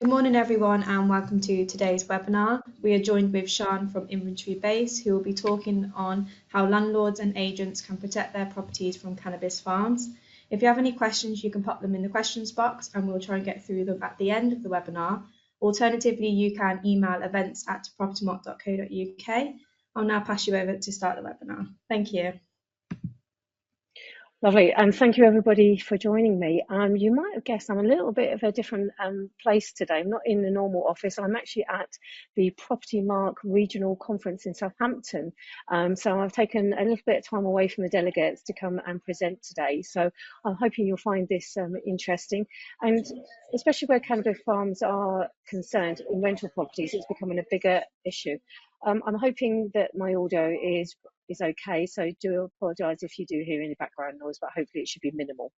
Good morning, everyone, and welcome to today's webinar. We are joined with Sián from Inventory Base, who will be talking on how landlords and agents can protect their properties from cannabis farms. If you have any questions, you can pop them in the questions box and we'll try and get through them at the end of the webinar. Alternatively, you can email events@propertymark.co.uk. I'll now pass you over to start the webinar. Thank you. Lovely, and thank you everybody for joining me. You might have guessed I'm a little bit of a different place today. I'm not in the normal office. I'm actually at the Propertymark Regional Conference in Southampton. So I've taken a little bit of time away from the delegates to come and present today. So I'm hoping you'll find this interesting, and especially where cannabis farms are concerned in rental properties, it's becoming a bigger issue. I'm hoping that my audio is okay, so do apologise if you do hear any background noise, but hopefully it should be minimal.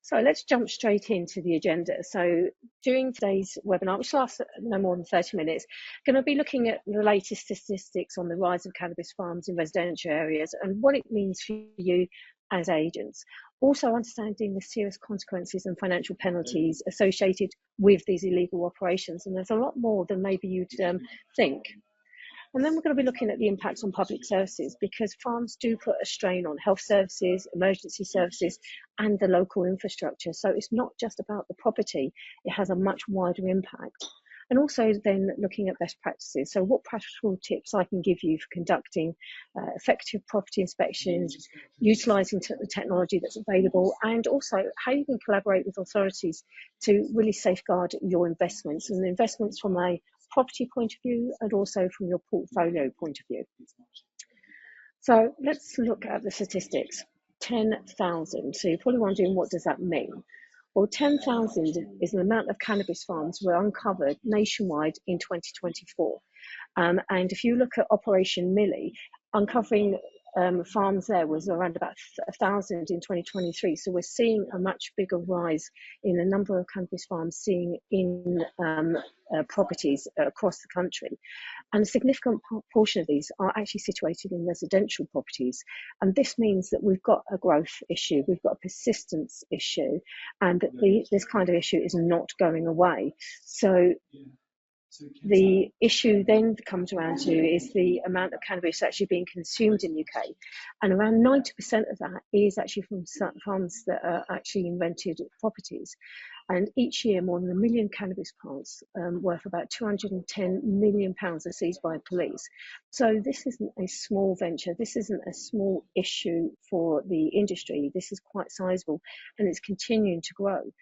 So let's jump straight into the agenda. So during today's webinar, which lasts no more than 30 minutes, going to be looking at the latest statistics on the rise of cannabis farms in residential areas and what it means for you as agents. Also understanding the serious consequences and financial penalties associated with these illegal operations. And there's a lot more than maybe you'd think. And then we're going to be looking at the impacts on public services, because farms do put a strain on health services, emergency services, and the local infrastructure. So it's not just about the property, it has a much wider impact. And also then looking at best practices. So what practical tips I can give you for conducting effective property inspections, utilising the technology that's available, and also how you can collaborate with authorities to really safeguard your investments, and investments from a property point of view and also from your portfolio point of view. So let's look at the statistics. 10,000. So you're probably wondering, what does that mean? Well, 10,000 is the amount of cannabis farms were uncovered nationwide in 2024. And if you look at Operation Millie, uncovering farms there was around about 1,000 in 2023. So we're seeing a much bigger rise in the number of cannabis farms seen in properties across the country. And a significant portion of these are actually situated in residential properties. And this means that we've got a growth issue, we've got a persistence issue, and that this kind of issue is not going away. So the issue then comes around to is the amount of cannabis actually being consumed in the UK. And around 90% of that is actually from farms that are actually in rented properties. And each year, more than 1 million cannabis plants worth about £210 million are seized by police. So this isn't a small venture. This isn't a small issue for the industry. This is quite sizable, and it's continuing to grow.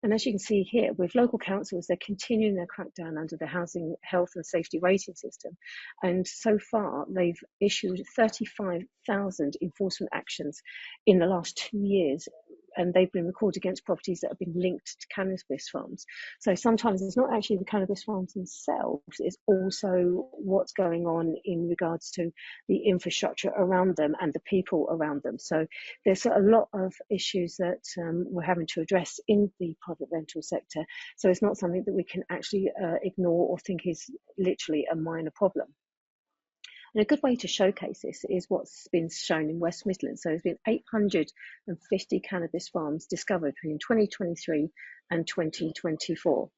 And as you can see here, with local councils, they're continuing their crackdown under the Housing Health and Safety Rating System. And so far, they've issued 35,000 enforcement actions in the last 2 years. And they've been recorded against properties that have been linked to cannabis farms. So sometimes it's not actually the cannabis farms themselves, it's also what's going on in regards to the infrastructure around them and the people around them. So there's a lot of issues that we're having to address in the private rental sector. So it's not something that we can actually ignore or think is literally a minor problem. And a good way to showcase this is what's been shown in West Midlands. So there's been 850 cannabis farms discovered between 2023 and 2024.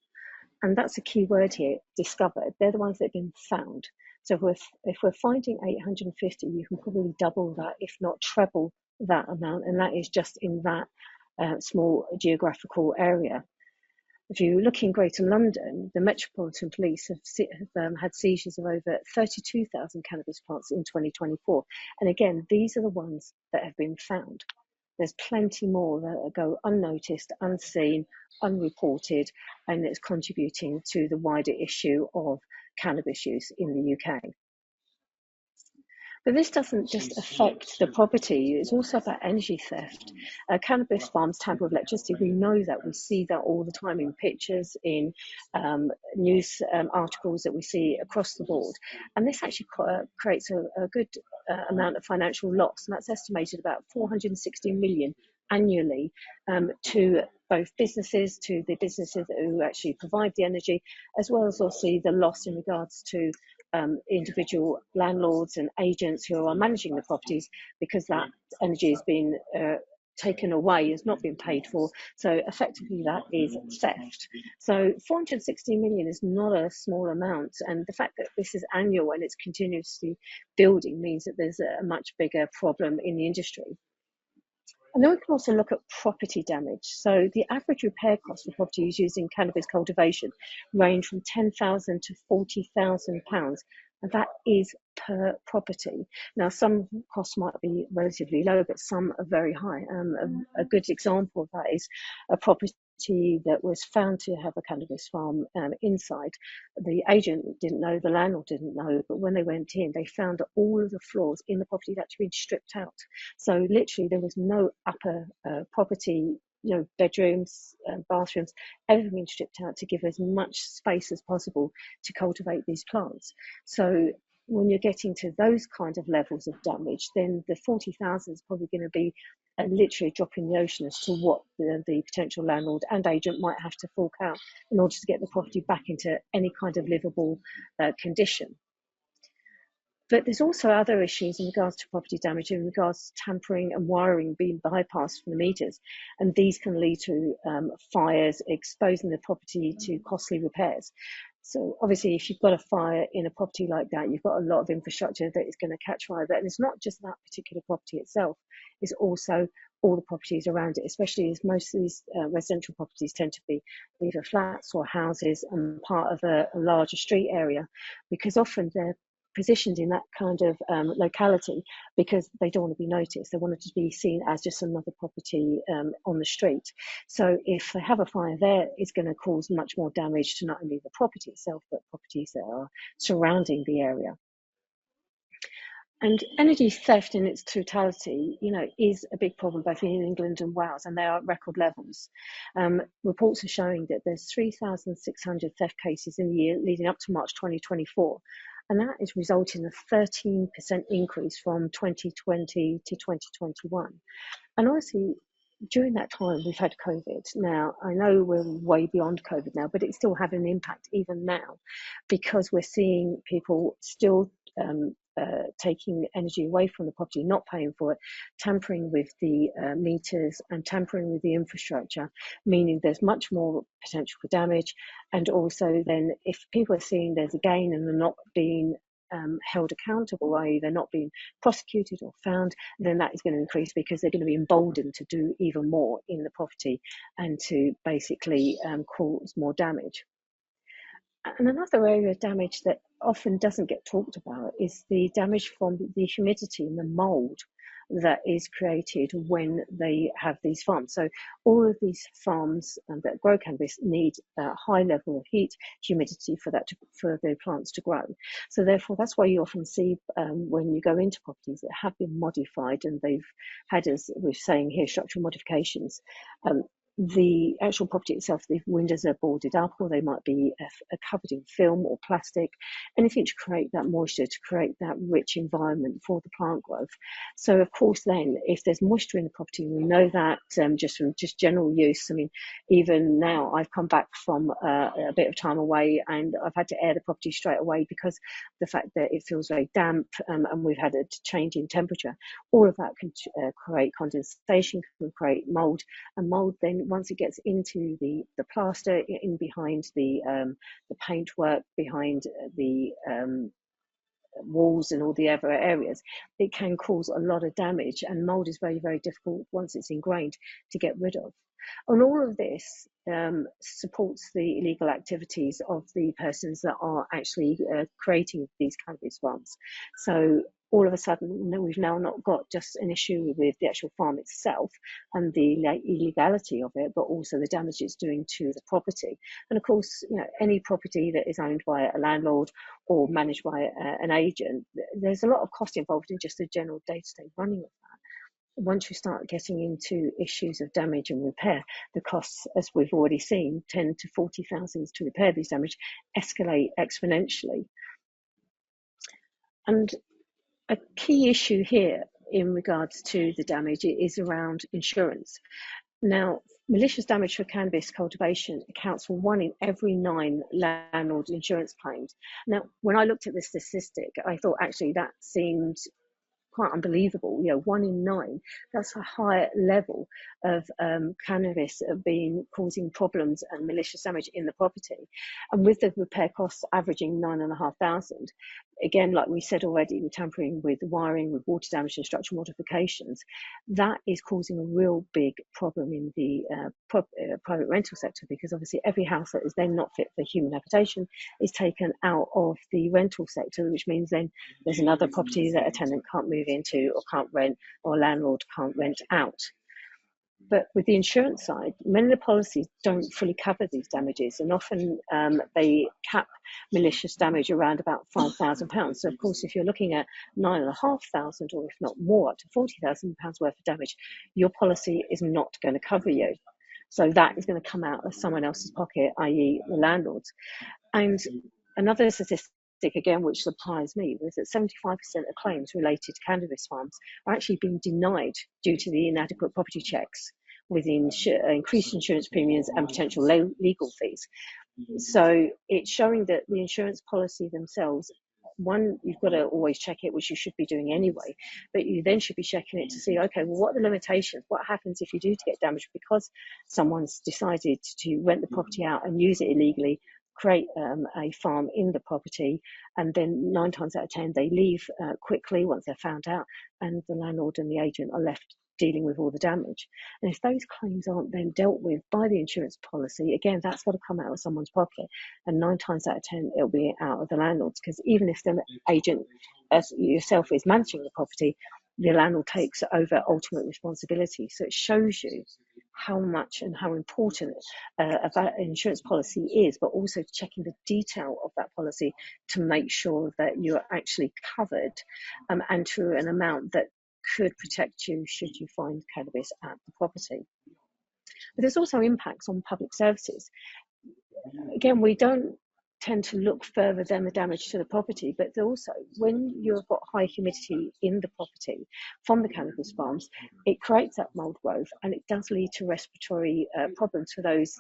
And that's a key word here, discovered. They're the ones that have been found. So if we're finding 850, you can probably double that, if not treble that amount. And that is just in that small geographical area. If you look in Greater London, the Metropolitan Police have had seizures of over 32,000 cannabis plants in 2024. And again, these are the ones that have been found. There's plenty more that go unnoticed, unseen, unreported, and it's contributing to the wider issue of cannabis use in the UK. But this doesn't just affect the property, it's also about energy theft. Cannabis farms tamper with electricity. We know that, we see that all the time in pictures, in news articles that we see across the board. And this actually creates a good amount of financial loss, and that's estimated about 460 million annually to both businesses, to the businesses who actually provide the energy, as well as also the loss in regards to individual landlords and agents who are managing the properties, because that energy is being taken away, has not been paid for. So effectively that is theft. So 460 million is not a small amount, and the fact that this is annual and it's continuously building means that there's a much bigger problem in the industry. And then we can also look at property damage. So the average repair cost for properties using cannabis cultivation range from £10,000 to £40,000, and that is per property. Now, some costs might be relatively low, but some are very high. A good example of that is a property that was found to have a cannabis farm inside. The agent didn't know, the landlord didn't know, but when they went in, they found that all of the floors in the property had actually been stripped out. So literally there was no upper property, bedrooms, bathrooms, everything stripped out to give as much space as possible to cultivate these plants. So when you're getting to those kind of levels of damage, then the 40,000 is probably going to be literally a drop in the ocean as to what the potential landlord and agent might have to fork out in order to get the property back into any kind of livable condition. But there's also other issues in regards to property damage, in regards to tampering and wiring being bypassed from the meters. And these can lead to fires, exposing the property to costly repairs. So obviously, if you've got a fire in a property like that, you've got a lot of infrastructure that is going to catch fire. But it's not just that particular property itself, it's also all the properties around it, especially as most of these residential properties tend to be either flats or houses and part of a larger street area, because often they're positioned in that kind of locality because they don't want to be noticed. They want it to be seen as just another property on the street. So if they have a fire there, it's going to cause much more damage to not only the property itself, but properties that are surrounding the area. And energy theft in its totality, is a big problem both in England and Wales, and they are at record levels. Reports are showing that there's 3,600 theft cases in the year leading up to March 2024. And that is resulting in a 13% increase from 2020 to 2021. And honestly, during that time, we've had COVID. Now, I know we're way beyond COVID now, but it's still having an impact even now, because we're seeing people still taking energy away from the property, not paying for it, tampering with the meters and tampering with the infrastructure, meaning there's much more potential for damage. And also then if people are seeing there's a gain and they're not being held accountable, i.e. they're not being prosecuted or found, then that is going to increase because they're going to be emboldened to do even more in the property and to basically cause more damage. And another area of damage that often doesn't get talked about is the damage from the humidity and the mold that is created when they have these farms. So all of these farms that grow cannabis need a high level of heat, humidity for the plants to grow. So therefore, that's why you often see when you go into properties that have been modified and they've had, as we're saying here, structural modifications. The actual property itself, the windows are boarded up, or they might be covered in film or plastic, anything to create that moisture, to create that rich environment for the plant growth. So of course then, if there's moisture in the property, we know that just from general use. I mean, even now I've come back from a bit of time away and I've had to air the property straight away because the fact that it feels very damp and we've had a change in temperature. All of that can create condensation, can create mold, and mold then, once it gets into the plaster, in behind the paintwork, behind the walls and all the other areas, it can cause a lot of damage, and mold is very, very difficult once it's ingrained to get rid of. And all of this supports the illegal activities of the persons that are actually creating these cannabis farms. So all of a sudden, we've now not got just an issue with the actual farm itself and the illegality of it, but also the damage it's doing to the property. And of course, any property that is owned by a landlord or managed by an agent, there's a lot of cost involved in just the general day-to-day running of that. Once you start getting into issues of damage and repair, the costs, as we've already seen, 10 to 40,000 to repair these damage, escalate exponentially. And a key issue here in regards to the damage is around insurance. Now, malicious damage for cannabis cultivation accounts for 1 in every 9 landlord insurance claims. Now, when I looked at this statistic, I thought actually that seemed quite unbelievable. 1 in 9, that's a higher level of cannabis being causing problems and malicious damage in the property. And with the repair costs averaging 9,500, again, like we said already, with tampering with wiring, with water damage and structural modifications, that is causing a real big problem in the private rental sector, because obviously every house that is then not fit for human habitation is taken out of the rental sector, which means then there's another property that a tenant can't move into or can't rent, or a landlord can't rent out. But with the insurance side, many of the policies don't fully cover these damages, and often they cap malicious damage around about £5,000. So, of course, if you're looking at £9,500, or if not more, up to £40,000 worth of damage, your policy is not going to cover you. So that is going to come out of someone else's pocket, i.e. the landlord's. And another statistic, again, which surprised me, was that 75% of claims related to cannabis farms are actually being denied due to the inadequate property checks, with increased insurance premiums and potential legal fees. So it's showing that the insurance policy themselves, one, you've got to always check it, which you should be doing anyway, but you then should be checking it to see, okay, well, what are the limitations? What happens if you do get damaged because someone's decided to rent the property out and use it illegally, create a farm in the property, and then 9 times out of 10 they leave quickly once they're found out, and the landlord and the agent are left dealing with all the damage. And if those claims aren't then dealt with by the insurance policy, again, that's got to come out of someone's pocket, and 9 times out of 10 it'll be out of the landlord's, because even if the agent as yourself is managing the property, the landlord takes over ultimate responsibility. So it shows you how much and how important an insurance policy is, but also checking the detail of that policy to make sure that you're actually covered and to an amount that could protect you should you find cannabis at the property. But there's also impacts on public services. Again, we don't tend to look further than the damage to the property, but also when you've got high humidity in the property from the cannabis farms, it creates that mold growth, and it does lead to respiratory problems for those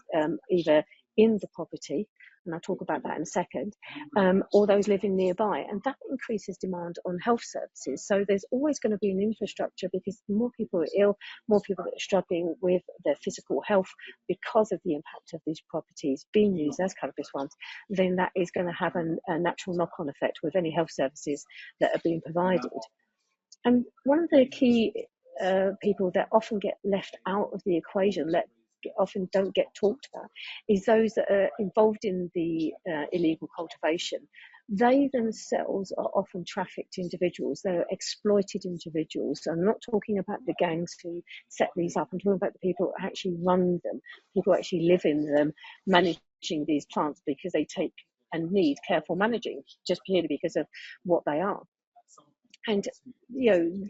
either in the property, and I'll talk about that in a second, or those living nearby, and that increases demand on health services. So there's always going to be an infrastructure, because the more people are ill, more people that are struggling with their physical health because of the impact of these properties being used as cannabis farms, then that is going to have a natural knock-on effect with any health services that are being provided. And one of the key people that often get left out of the equation, that often don't get talked about, is those that are involved in the illegal cultivation. They themselves are often trafficked individuals. They're exploited individuals. So I'm not talking about the gangs who set these up. I'm talking about the people who actually run them, people who actually live in them, managing these plants, because they take and need careful managing just purely because of what they are. And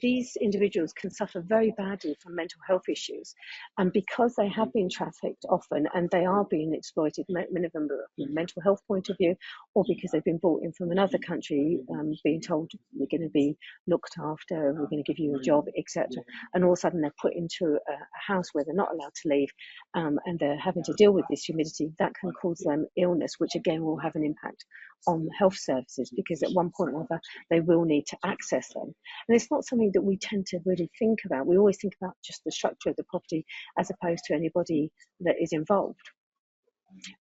these individuals can suffer very badly from mental health issues, and because they have been trafficked often and they are being exploited, many of them from a mental health point of view, or because they've been brought in from another country, being told you're going to be looked after, we're going to give you a job, etc. And all of a sudden they're put into a house where they're not allowed to leave, and they're having to deal with this humidity. That can cause them illness, which again will have an impact on health services, because at one point or other they will need to access them. And it's not something that we tend to really think about. We always think about just the structure of the property as opposed to anybody that is involved.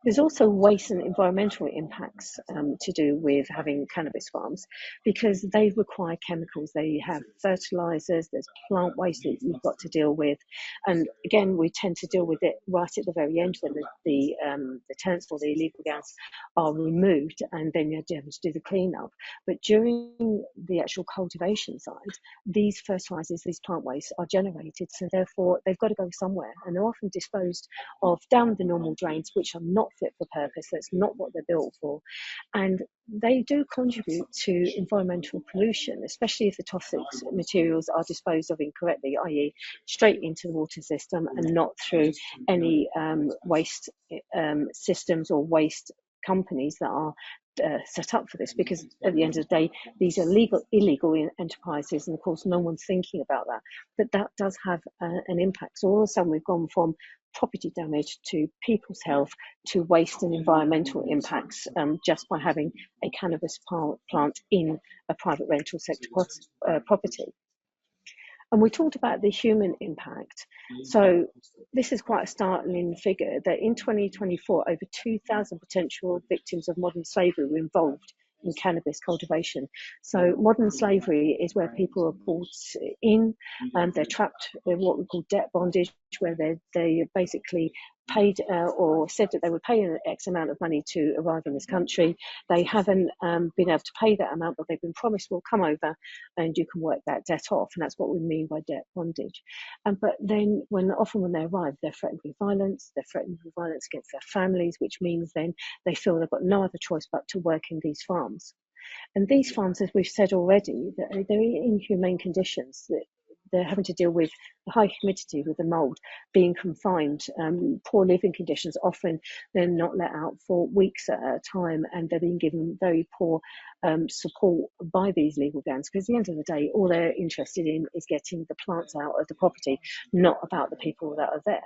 There's also waste and environmental impacts to do with having cannabis farms, because they require chemicals. They have fertilizers, there's plant waste that you've got to deal with. And again, we tend to deal with it right at the very end when the tenants or the illegal gangs are removed, and then you have to do the cleanup. But during the actual cultivation side, these fertilizers, these plant wastes are generated, so therefore they've got to go somewhere, and they're often disposed of down the normal drains, which are not fit for purpose. That's not what they're built for. And they do contribute to environmental pollution, especially if the toxic materials are disposed of incorrectly, i.e. straight into the water system and not through any waste systems or waste companies that are set up for this, because at the end of the day, these are illegal enterprises, and of course no one's thinking about that, but that does have an impact. So all of a sudden we've gone from property damage to people's health to waste and environmental impacts just by having a cannabis plant in a private rental sector property. And we talked about the human impact. So this is quite a startling figure that in 2024, over 2,000 potential victims of modern slavery were involved in cannabis cultivation. So modern slavery is where people are brought in and they're trapped in what we call debt bondage, where they basically paid or said that they would pay an X amount of money to arrive in this country. They haven't been able to pay that amount, but they've been promised, we'll come over and you can work that debt off. And that's what we mean by debt bondage. But then often when they arrive, they're threatened with violence. They're threatened with violence against their families, which means then they feel they've got no other choice but to work in these farms. And these farms, as we've said already, they're in inhumane conditions. They're having to deal with the high humidity, with the mold, being confined, poor living conditions. Often they're not let out for weeks at a time, and they're being given very poor support by these legal gangs, because at the end of the day, all they're interested in is getting the plants out of the property, not about the people that are there.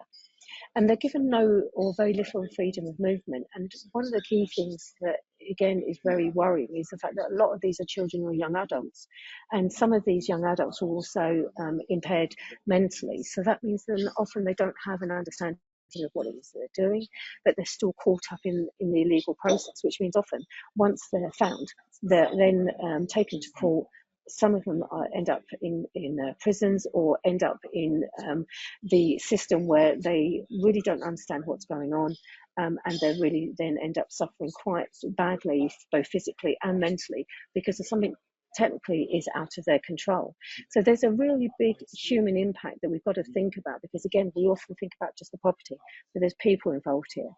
And they're given no or very little freedom of movement. And one of the key things that, again, is very worrying is the fact that a lot of these are children or young adults. And some of these young adults are also impaired mentally. So that means that often they don't have an understanding of what it is they're doing, but they're still caught up in the illegal process, which means often once they're found, they're then taken to court. Some of them end up in prisons or end up in the system where they really don't understand what's going on, and they really then end up suffering quite badly, both physically and mentally, because of something technically is out of their control. So there's a really big human impact that we've got to think about, because again, we often think about just the property, but there's people involved here.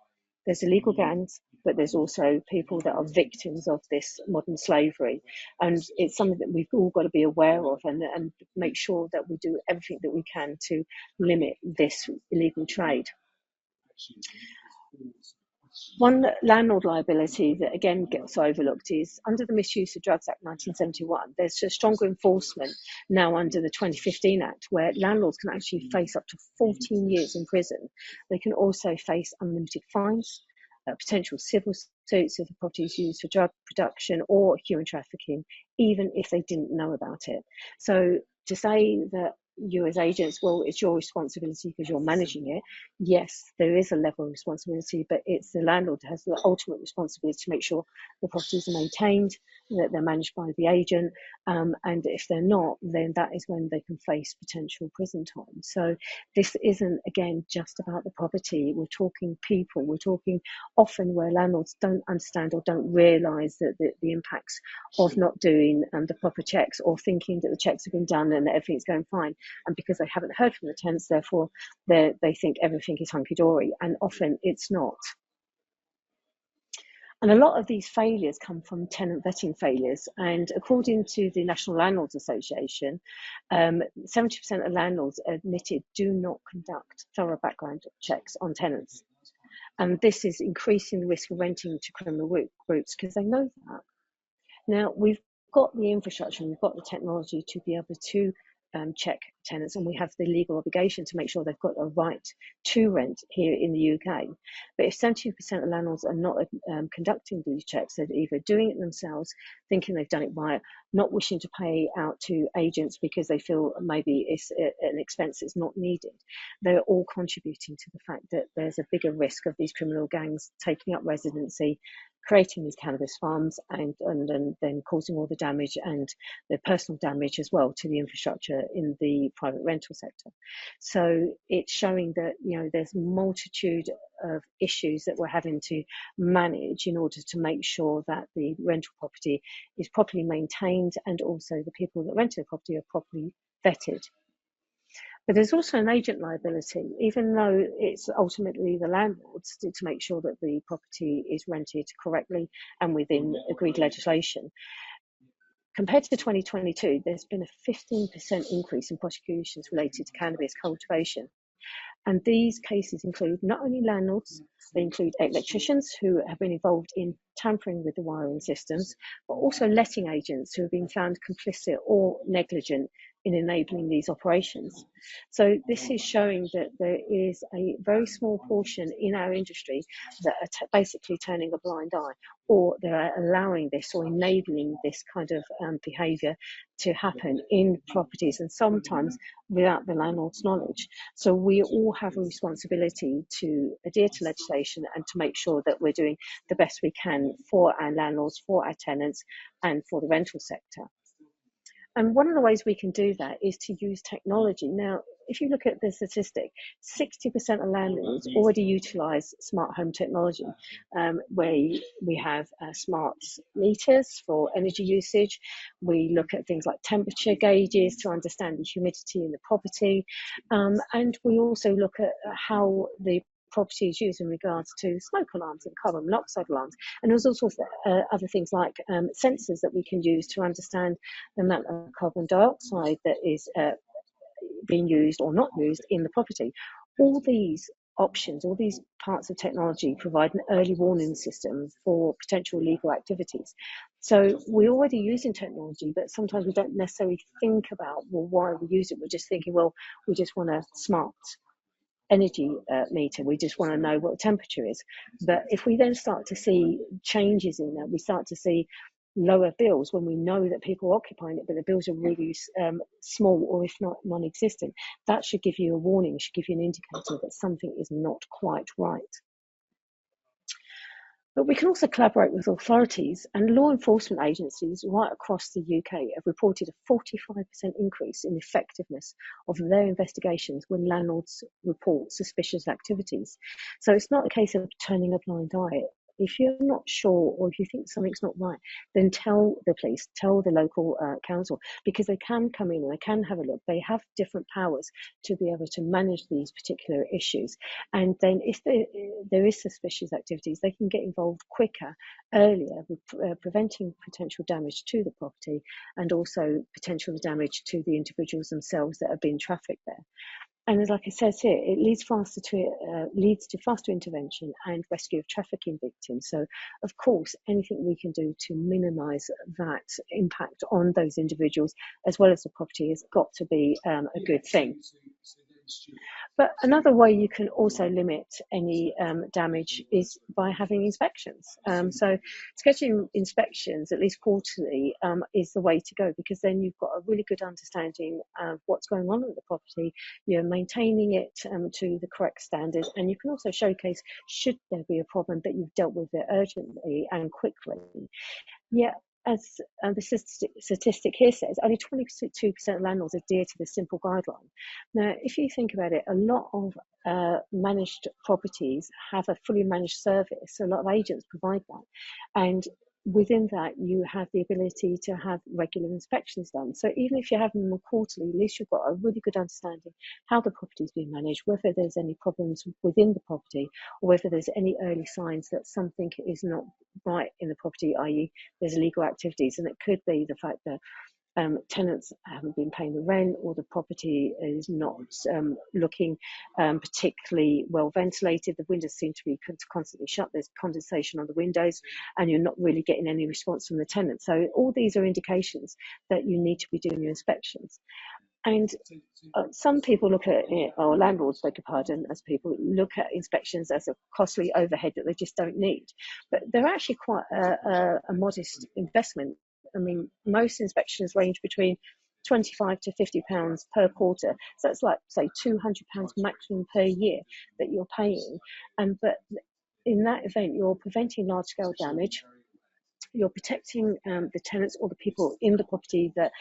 There's illegal gangs, but there's also people that are victims of this modern slavery. And it's something that we've all got to be aware of and make sure that we do everything that we can to limit this illegal trade. One landlord liability that again gets overlooked is under the Misuse of Drugs Act 1971, there's a stronger enforcement now under the 2015 Act, where landlords can actually face up to 14 years in prison. They can also face unlimited fines, potential civil suits if the property is used for drug production or human trafficking, even if they didn't know about it. So to say that you as agents, well, it's your responsibility because you're managing it. Yes, there is a level of responsibility, but it's the landlord that has the ultimate responsibility to make sure the properties are maintained, that they're managed by the agent, and if they're not, then that is when they can face potential prison time. So this isn't, again, just about the property. We're talking people. We're talking often where landlords don't understand or don't realise that the impacts of not doing the proper checks, or thinking that the checks have been done and that everything's going fine. And because they haven't heard from the tenants, therefore they think everything is hunky-dory, and often it's not. And a lot of these failures come from tenant vetting failures. And according to the National Landlords Association, 70% of landlords admitted do not conduct thorough background checks on tenants. And this is increasing the risk of renting to criminal groups, because they know that. Now, we've got the infrastructure, we've got the technology to be able to check tenants, and we have the legal obligation to make sure they've got a right to rent here in the UK. But if 70% of landlords are not conducting these checks, they're either doing it themselves, thinking they've done it right, not wishing to pay out to agents because they feel maybe it's an expense that's not needed, they're all contributing to the fact that there's a bigger risk of these criminal gangs taking up residency, creating these cannabis farms, and then causing all the damage and the personal damage as well to the infrastructure in the private rental sector. So it's showing that, you know, there's a multitude of issues that we're having to manage in order to make sure that the rental property is properly maintained, and also the people that rent the property are properly vetted. But there's also an agent liability, even though it's ultimately the landlords to make sure that the property is rented correctly and within agreed legislation. Compared to 2022, there's been a 15% increase in prosecutions related to cannabis cultivation. And these cases include not only landlords, they include electricians who have been involved in tampering with the wiring systems, but also letting agents who have been found complicit or negligent in enabling these operations. So this is showing that there is a very small portion in our industry that are basically turning a blind eye, or they're allowing this or enabling this kind of behaviour to happen in properties, and sometimes without the landlord's knowledge. So we all have a responsibility to adhere to legislation and to make sure that we're doing the best we can for our landlords, for our tenants, and for the rental sector. And one of the ways we can do that is to use technology. Now, if you look at the statistic, 60% of landlords already utilise smart home technology, where we have smart meters for energy usage. We look at things like temperature gauges to understand the humidity in the property. And we also look at how the property is used in regards to smoke alarms and carbon monoxide alarms. And there's also other things like sensors that we can use to understand the amount of carbon dioxide that is being used or not used in the property. All these options, all these parts of technology provide an early warning system for potential illegal activities. So we're already using technology, but sometimes we don't necessarily think about, well, why we use it. We're just thinking, well, we just want a smart energy meter, we just want to know what the temperature is. But if we then start to see changes in that, we start to see lower bills when we know that people are occupying it, but the bills are really small or if not non-existent, that should give you a warning, should give you an indicator that something is not quite right. But we can also collaborate with authorities, and law enforcement agencies right across the UK have reported a 45% increase in effectiveness of their investigations when landlords report suspicious activities. So it's not a case of turning a blind eye. If you're not sure, or if you think something's not right, then tell the police, tell the local council, because they can come in and they can have a look. They have different powers to be able to manage these particular issues. And then if there is suspicious activities, they can get involved quicker, earlier, with preventing potential damage to the property and also potential damage to the individuals themselves that have been trafficked there. And as like it says here, it leads to faster intervention and rescue of trafficking victims. So, of course, anything we can do to minimise that impact on those individuals as well as the property has got to be a good thing. But another way you can also limit any damage is by having inspections. So scheduling inspections, at least quarterly, is the way to go, because then you've got a really good understanding of what's going on with the property. You're maintaining it to the correct standards, and you can also showcase should there be a problem that you've dealt with it urgently and quickly. Yeah. As the statistic here says, only 22% of landlords adhere to this simple guideline. Now, if you think about it, a lot of managed properties have a fully managed service. So a lot of agents provide that. And within that, you have the ability to have regular inspections done. So even if you have them quarterly, at least you've got a really good understanding how the property is being managed, whether there's any problems within the property, or whether there's any early signs that something is not right in the property, i.e. there's illegal activities. And it could be the fact that tenants haven't been paying the rent, or the property is not looking particularly well ventilated. The windows seem to be constantly shut. There's condensation on the windows, and you're not really getting any response from the tenant. So all these are indications that you need to be doing your inspections. And some people look at it, or landlords, beg your pardon, as people look at inspections as a costly overhead that they just don't need. But they're actually quite a modest investment. I mean, most inspections range between £25 to £50 per quarter. So that's like, say, £200 maximum per year that you're paying. But in that event, you're preventing large-scale damage. You're protecting the tenants or the people in the property that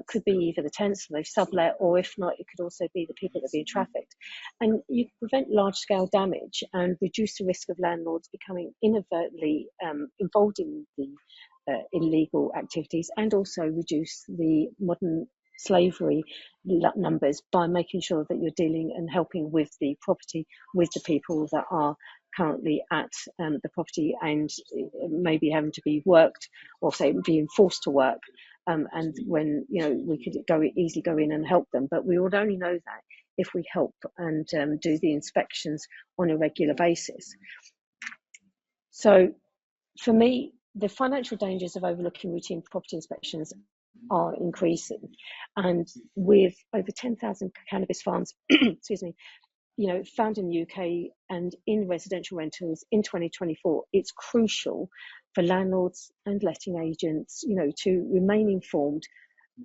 could be either the tenants they've sublet, or if not, it could also be the people that are being trafficked. And you prevent large-scale damage and reduce the risk of landlords becoming inadvertently involved in the illegal activities, and also reduce the modern slavery numbers by making sure that you're dealing and helping with the property, with the people that are currently at the property and maybe having to be worked, or say being forced to work. And when, you know, we could easily go in and help them, but we would only know that if we help and do the inspections on a regular basis. So for me, the financial dangers of overlooking routine property inspections are increasing. And with over 10,000 cannabis farms, excuse me, found in the UK and in residential rentals in 2024, it's crucial for landlords and letting agents, to remain informed,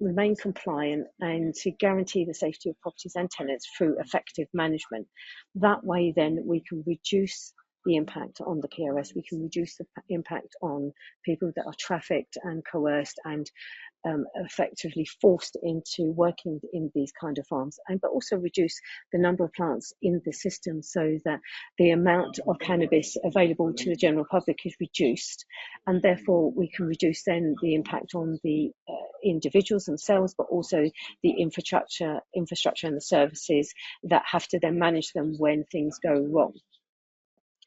remain compliant, and to guarantee the safety of properties and tenants through effective management. That way, then we can reduce the impact on the PRS, we can reduce the impact on people that are trafficked and coerced and effectively forced into working in these kind of farms, but also reduce the number of plants in the system so that the amount of cannabis available to the general public is reduced, and therefore we can reduce then the impact on the individuals themselves, but also the infrastructure and the services that have to then manage them when things go wrong.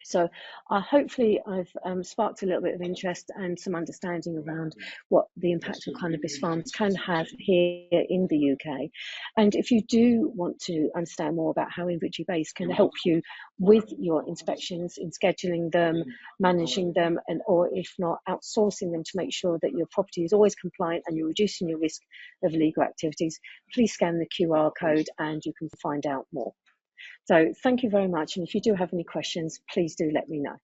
So hopefully I've sparked a little bit of interest and some understanding around what the impact of cannabis farms can have here in the UK. And if you do want to understand more about how Inventory Base can help you with your inspections, in scheduling them, managing them, or if not, outsourcing them to make sure that your property is always compliant and you're reducing your risk of illegal activities, please scan the QR code and you can find out more. So thank you very much. And if you do have any questions, please do let me know.